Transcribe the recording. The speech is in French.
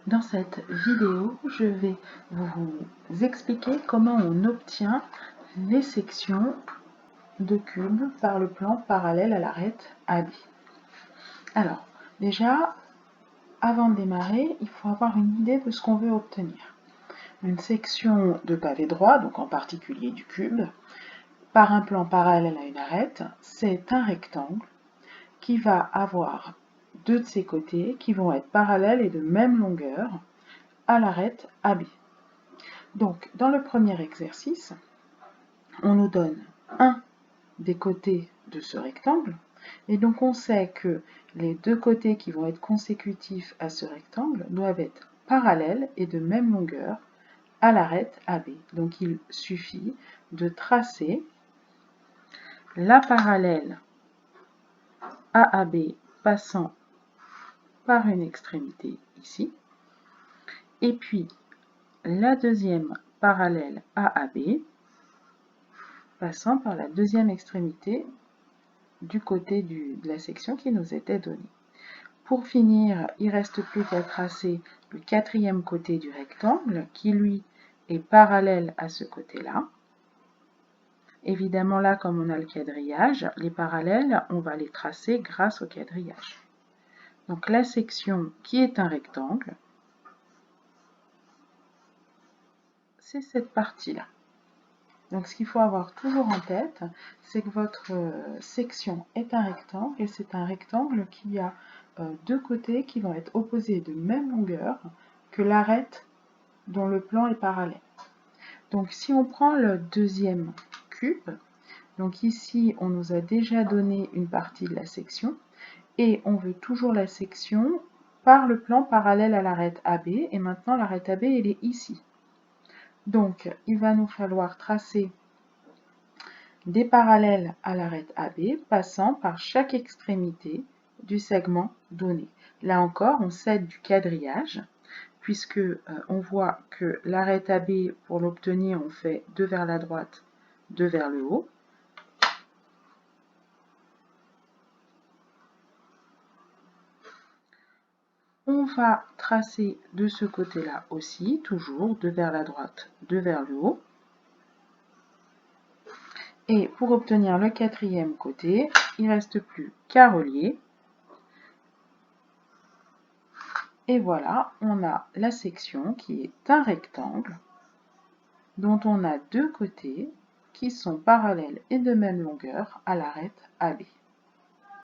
Dans cette vidéo, je vais vous expliquer comment on obtient les sections de cubes par le plan parallèle à l'arête AB. Alors, déjà, avant de démarrer, il faut avoir une idée de ce qu'on veut obtenir. Une section de pavé droit, donc en particulier du cube, par un plan parallèle à une arête, c'est un rectangle qui va avoir deux de ses côtés qui vont être parallèles et de même longueur à l'arête AB. Donc, dans le premier exercice, on nous donne un des côtés de ce rectangle, et donc on sait que les deux côtés qui vont être consécutifs à ce rectangle doivent être parallèles et de même longueur à l'arête AB. Donc il suffit de tracer la parallèle AAB passant par une extrémité ici, et puis la deuxième parallèle AAB passant par la deuxième extrémité du côté de la section qui nous était donnée. Pour finir, il ne reste plus qu'à tracer le quatrième côté du rectangle qui lui est parallèle à ce côté-là. Évidemment là, comme on a le quadrillage, les parallèles, on va les tracer grâce au quadrillage. Donc la section qui est un rectangle, c'est cette partie-là. Donc ce qu'il faut avoir toujours en tête, c'est que votre section est un rectangle, et c'est un rectangle qui a deux côtés qui vont être opposés de même longueur que l'arête dont le plan est parallèle. Donc si on prend le deuxième cube, donc ici on nous a déjà donné une partie de la section, et on veut toujours la section par le plan parallèle à l'arête AB, et maintenant l'arête AB elle est ici. Donc il va nous falloir tracer des parallèles à l'arête AB passant par chaque extrémité du segment donné. Là encore, on s'aide du quadrillage, puisque on voit que l'arête AB, pour l'obtenir, on fait 2 vers la droite, 2 vers le haut. On va tracer de ce côté-là aussi, toujours 2 vers la droite, 2 vers le haut. Et pour obtenir le quatrième côté, il ne reste plus qu'à relier. Et voilà, on a la section qui est un rectangle dont on a deux côtés qui sont parallèles et de même longueur à l'arête AB.